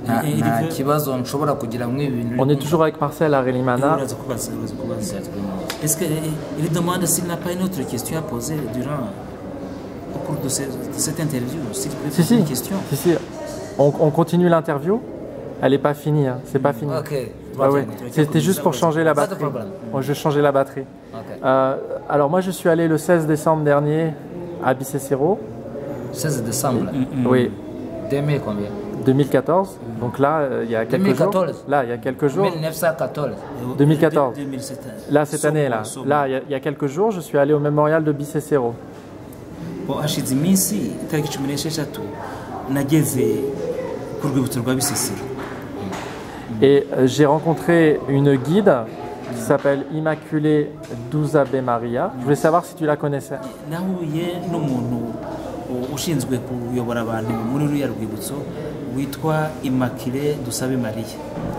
nta kibazo nshobora kugira mu ibintu. On est toujours avec Marcel à Relimana. Est-ce qu'il demande s'il n'a pas une autre question à poser durant au cours de cette interview? S'il peut poser une question. Si. On continue l'interview. Elle n'est pas finie, hein. C'est pas fini. Ok. Ouais. C'était juste pour changer la batterie. Moi, je vais changer la batterie. Alors moi, je suis allé le 16 décembre dernier à Bicécero. 16 décembre. Oui. 2000 combien? 2014. Donc là, il y a quelques 2014. jours. Là, il y a quelques jours. 1914. 2014. 2007. Là, cette année, là. Là, il y a quelques jours, je suis allé au mémorial de Bicécero. Bon, hashize iminsi itariki 16 nageze ku rwibutso rwa Bisesero. Et j'ai rencontré une guide qui s'appelle Immaculée Douzabe Maria. Je voulais savoir si tu la connaissais. Nahuye n'umuntu ushinzwe kuyobora abantu muri ruriya rwibutso witwa Immaculée Douzabe Maria.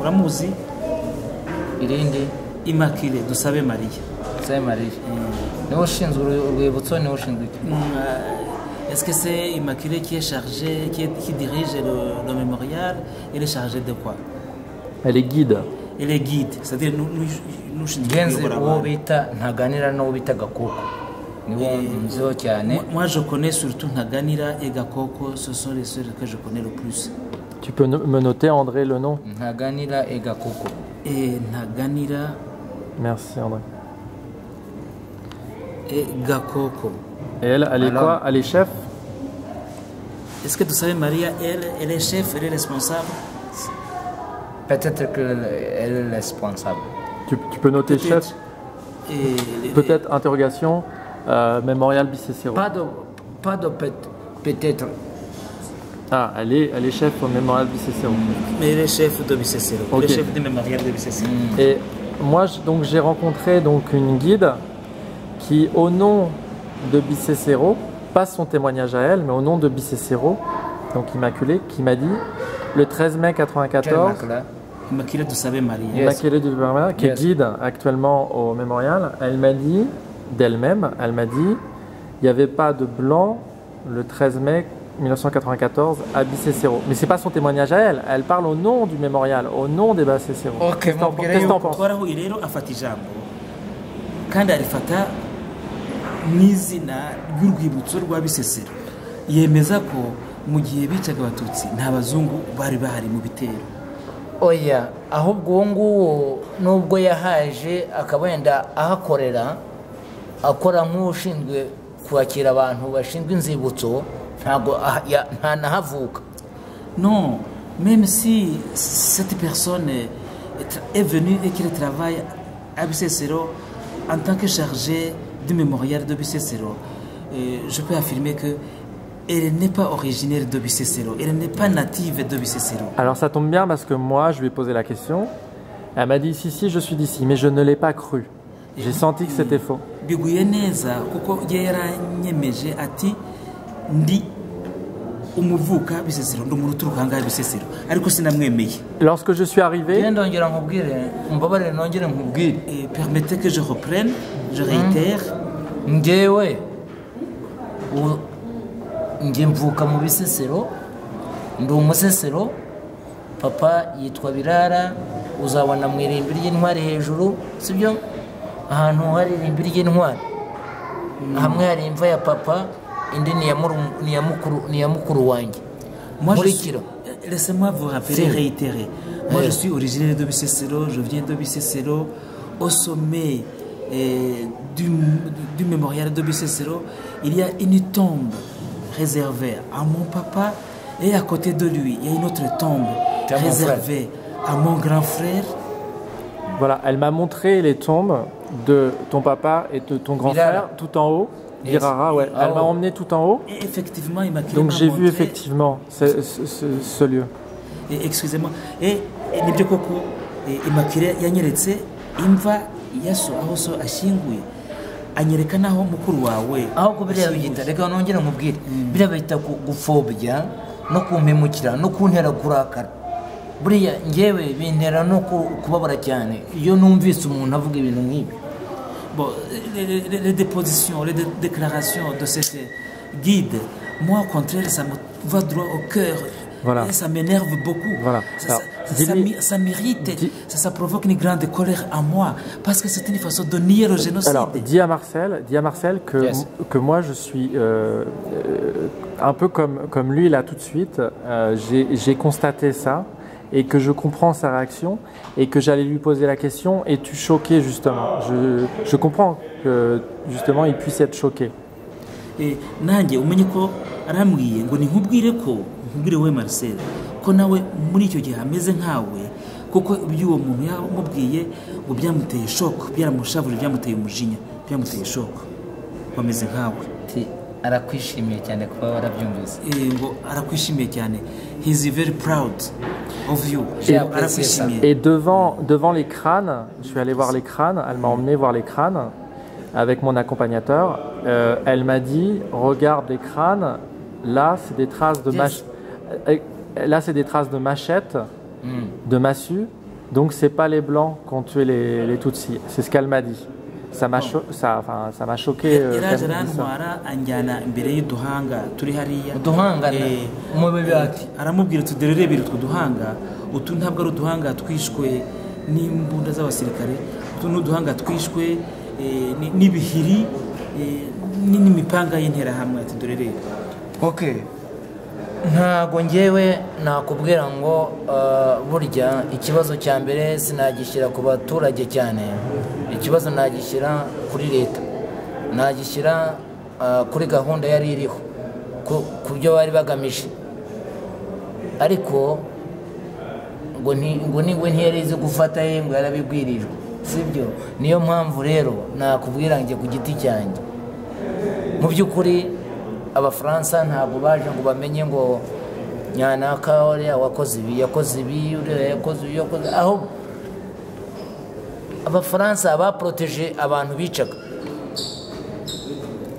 Uramuzi? Irindi Immaculée Douzabe Maria. Douzabe Maria. Niwe ushinzwe urwibutso, niwe ushinzwe iki? Est-ce que c'est Immaculée qui est chargée, qui dirige le mémorial? Elle est chargée de quoi? Elle est guide. Elle est guide, c'est-à-dire nous genzi uwo bita Ntaganira n'uwo bita Gakoko. Niwo nziho cyane. Moi je connais surtout Ntaganira et Gakoko, ce sont les seuls que je connais le plus. Tu peux me noter, André, le nom? Ntaganira et Gakoko. Et Ntaganira. Merci, André. Et Gakoko. Et elle est quoi? Elle est chef? Est-ce que tu savais, Maria, elle est chef, elle est responsable? Peut-être qu'elle est responsable. Tu peux noter chef? Peut-être interrogation, mémorial Bicécero. Pas de peut-être. Ah, elle est chef au mémorial Bicécero. Mais elle est chef de Bicécero. Okay. Elle est chef du mémorial de Bicécero. Et moi, j'ai rencontré donc une guide qui, au nom de Bicécero, pas son témoignage à elle, mais au nom de Bicécero, donc Immaculée, qui m'a dit le 13 mai 94. Immaculée Douzabe Maria. Immaculée Douzabe Maria, qui est guide actuellement au mémorial, elle m'a dit, d'elle-même, elle m'a dit, il n'y avait pas de blanc le 13 mai 1994 à Bicécero. Mais c'est pas son témoignage à elle, elle parle au nom du mémorial, au nom des Bicécero. Qu'est-ce que t'en penses? Kandi arifata n'izina ry'urwibutso rwa Bisesero, yemeza ko mu gihe bicaga abatutsi nta bazungu bari bahari mu bitero. Oya, ahubwo uwo nguwo nubwo yahaje akaba yenda ahakorera, akora nk'ushinzwe kwakira abantu bashinzwe inzibutso, ntago ntanahavuka. Non, même si cette personne est venue et qu'elle travaille à Bisesero en tant que chargée du mémorial de Bicécero, je peux affirmer que elle n'est pas originaire de Bicécero, elle n'est pas native de Bicécero. Alors ça tombe bien parce que moi je lui ai posé la question, elle m'a dit si je suis d'ici, mais je ne l'ai pas cru. J'ai senti que c'était faux. Biguye neza kuko yaranyemeje ati ndi umuvuka Bicécero, ndi umuntu uturuka ngaha Bicécero, ariko sinamwemeye. Lorsque je suis arrivé, permettez que je reprenne, je réitère. Ngewe nge mvuka mu Bisesero, ndi umusesero, papa yitwa Birara, uzabona mu irimbi ry'intwari hejuru, sibyo? Ahantu hari irimbi ry'intwari, hamwe hari imva ya papa, indi ni ya mukuru wanjye. Laissez-moi vous rappeler, réitérer. Moi je suis originaire de Bicécero, je viens de Bicécero. Au sommet du mémorial de Bicécero, il y a une tombe réservée à mon papa et à côté de lui, il y a une autre tombe réservée à mon grand frère. Voilà, elle m'a montré les tombes de ton papa et de ton grand frère tout en haut. Birara, ouais. Elle m'a emmené tout en haut. Et effectivement, donc j'ai vu effectivement ce lieu. Excusez-moi. Et nibyo koko Immaculée yanyeretse imva yaso aho so ashinguye, anyereka naho mukuru wawe. Aho kubiriya bigita, reka nongera nkubwire, biriya bita gufobya no kumpemukira no kuntera kurakara. Buriya ngewe bintera no kubabara cyane iyo numvise umuntu avuga ibintu nk'ibi. Bon, les dépositions, les déclarations de cette guide, moi au contraire, ça me va droit au cœur. Voilà. Et ça m'énerve beaucoup. Voilà. Alors, Ça m'irrite, ça provoque une grande colère en moi, parce que c'est une façon de nier le génocide. Alors, dis à Marcel que, Yes. que moi je suis un peu comme lui là tout de suite. J'ai constaté ça et que je comprends sa réaction et que j'allais lui poser la question: es-tu choqué justement? Je comprends que justement il puisse être choqué. Nanjye umenye ko arambwiye ngo nkubwire we Marcel ko nawe muri icyo gihe ameze nkawe, kuko iby'uwo muntu yamubwiye ngo byamuteye shock, byaramushavuje, byamuteye umujinya, byamuteye shock, bameze nkawe. Arakwishimiye cyane kuba warabyumvise. Ngo arakwishimiye cyane, he is very proud of you. Arakwishimiye. Et devant les crânes, je suis allé voir les crânes, elle m'a emmené voir les crânes avec mon accompagnateur. Elle m'a dit: regarde les crânes, là c'est des traces de là c'est des traces de machette, de massue, donc c'est pas les blancs qui ont tué les Tutsis. C'est ce qu'elle m'a dit. Ça m'a choqué. Iraje arantwara anjyana imbere y'uduhanga turi hariya. Uduhanga umubibi ati aramubwira uti dore rebera utwo duhanga, utu ntabwo ari uduhanga twishwe n'imbunda z'abasirikare, utu ni uduhanga twishwe n'ibihiri n'imipanga y'interahamwe, ati dore reba. Okay. Ntago njyewe nakubwira ngo burya ikibazo cya mbere sinagishyira ku baturage cyane, ikibazo nagishyira kuri leta, nagishyira kuri gahunda yari iriho, ku byo bari bagamije, ariko ngo ningwe ntiyari izi gufata ye ngo yarabibwirijwe, sibyo? Niyo mpamvu rero nakubwira njye ku giti cyanjye, mu by'ukuri Abafaransa ntabwo baje ngo bamenye ngo nyanaka uriya wakoze ibi, uriya yakoze ibi, aho Abafaransa baproteje abantu bicaga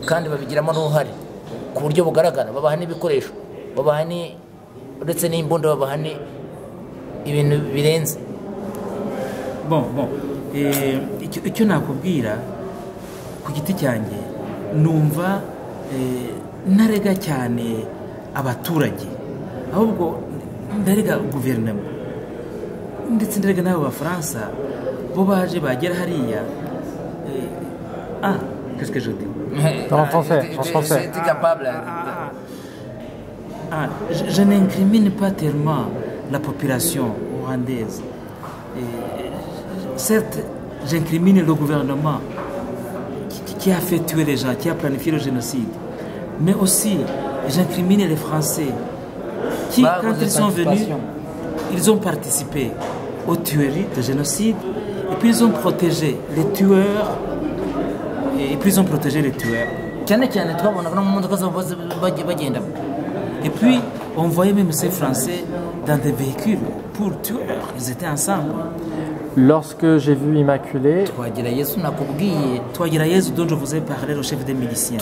kandi babigiramo n'uruhare ku buryo bugaragara, babaha n'ibikoresho, babaha uretse n'imbunda, babaha ibintu birenze. Icyo nakubwira ku giti cyanjye, numva ntarega cyane abaturage, ahubwo ndarega guverinoma ndetse ndarega n'abo Bafaransa bo baje bagera hariya. Qu'est-ce que je dis? En français. T'es capable. Je n'incrimine pas tellement la population rwandaise. Certes, j'incrimine le gouvernement qui a fait tuer les gens, qui a planifié le génocide. Mais aussi, j'incrimine les Français qui, quand ils sont venus, ils ont participé aux tueries de génocide, et puis ils ont protégé les tueurs, Et puis, on voyait même ces Français dans des véhicules pour tueurs, ils étaient ensemble. Lorsque j'ai vu Immaculée, Twagirayezu dont je vous ai parlé, le chef des miliciens,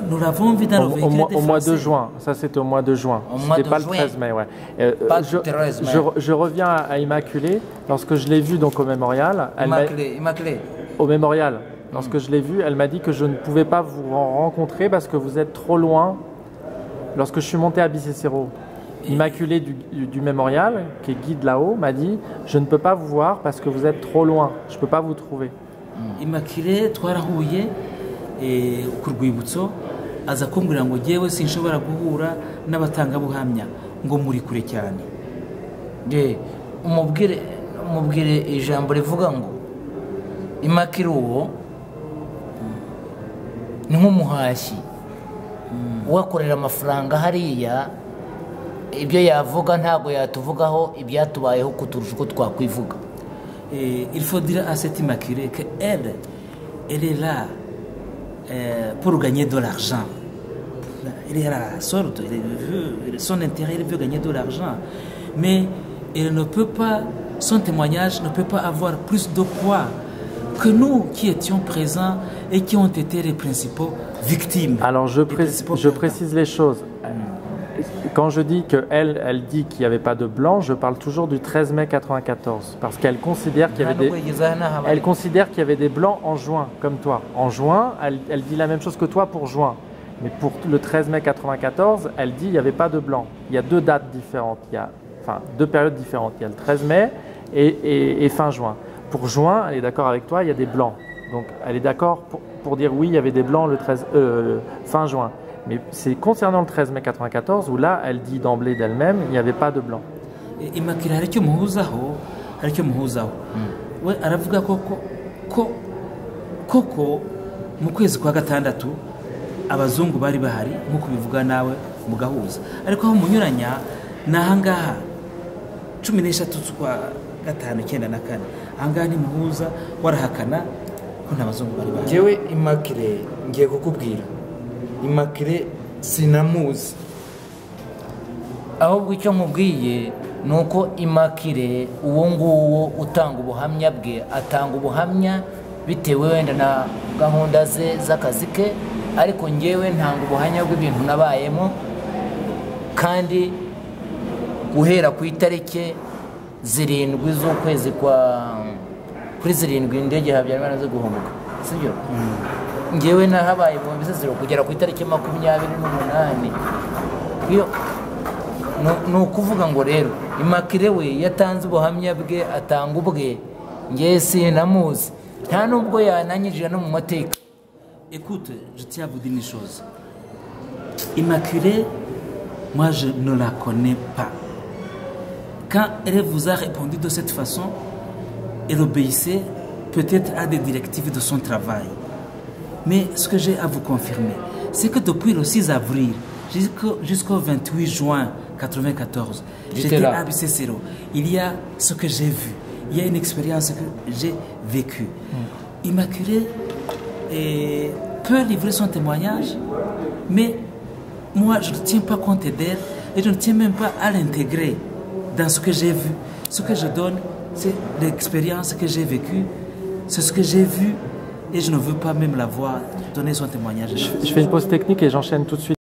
nous l'avons vu dans le véhicule des au mois de Français. juin, ça c'était au mois de juin, c'était pas le 13 mai. Ouais. Je reviens à Immaculée, lorsque je l'ai vue donc au mémorial, au mémorial, lorsque je l'ai vue, elle m'a dit que je ne pouvais pas vous rencontrer parce que vous êtes trop loin. Lorsque je suis monté à Bicécéro, Immaculée du mémorial, qui est guide là-haut, m'a dit: je ne peux pas vous voir parce que vous êtes trop loin, je ne peux pas vous trouver. Immaculée twarahuye ku rwibutso, aza kumbwira ngo jyewe sinshobora guhura n'abatangabuhamya ngo muri kure cyane. umubwire ijambo rivuga ngo Immaculée uwo ni nk'umuhashyi uwakorera amafaranga hariya, ibyo yavuga ntabwo yatuvugaho ibyatubayeho kuturusha uko twakwivuga. Il faut dire à cette Immaculée qu'elle est là pour gagner de l'argent. Elle est à la sorte, son intérêt, elle veut gagner de l'argent. Mais elle ne peut pas, son témoignage ne peut pas avoir plus de poids que nous qui étions présents et qui ont été les principaux victimes. Alors je précise les choses. Quand je dis qu'elle elle dit qu'il n'y avait pas de blanc, je parle toujours du 13 mai 94, parce qu'elle considère qu'il y avait des blancs en juin, comme toi. En juin, elle dit la même chose que toi pour juin. Mais pour le 13 mai 94, elle dit qu'il n'y avait pas de blanc. Il y a deux dates différentes, enfin deux périodes différentes. Il y a le 13 mai et fin juin. Pour juin, elle est d'accord avec toi, il y a des blancs. Donc elle est d'accord pour dire oui, il y avait des blancs le fin juin. Mais c'est concernant le 13 mai 94 où là, elle dit d'emblée d'elle-même, il n'y avait pas de blanc. Immaculée hari icyo muhuzaho we aravuga koko mu kwezi kwa gatandatu abazungu bari bahari nk'uko bivuga nawe mugahuza, ariko aho munyuranya ni ahangaha 13 z'ukwa gatanu 94 ahangaha ntimuhuza, warahakana ko nta bazungu bari bahari. Njyewe Immaculée ngiye kukubwira, Immaculée sinamuzi, ahubwo icyo nkubwiye ni uko Immaculée uwo nguwo utanga ubuhamya bwe atanga ubuhamya bitewe wenda na gahunda ze z'akazi ke, ariko ngewe ntanga ubuhamya bw'ibintu nabayemo, kandi guhera ku itariki 7 z'ukwezi kuri 7 indege Habyarimana zo guhunguka, sibyo? Ngewe nahabaye mu Bisesero kugera ku itariki 28. Iyo ni ukuvuga ngo rero Immaculée we yatanze ubuhamya bwe atanga ubwe, ngewe sinamuzi, nta nubwo yananyijije no mu mateka. Écoute, je tiens à vous dire une chose. Immaculée, moi je ne la connais pas. Quand elle vous a répondu de cette façon, elle obéissait peut-être à des directives de son travail. Mais ce que j'ai à vous confirmer, c'est que depuis le 6 avril jusqu'au 28 juin 1994, j'étais à Bisesero. Il y a ce que j'ai vu, il y a une expérience que j'ai vécue. Immaculée peut livrer son témoignage, mais moi je ne tiens pas compte d'elle et je ne tiens même pas à l'intégrer dans ce que j'ai vu. Ce que je donne, c'est l'expérience que j'ai vécue, c'est ce que j'ai vu, et je ne veux pas même la voir donner son témoignage. Je fais une pause technique et j'enchaîne tout de suite.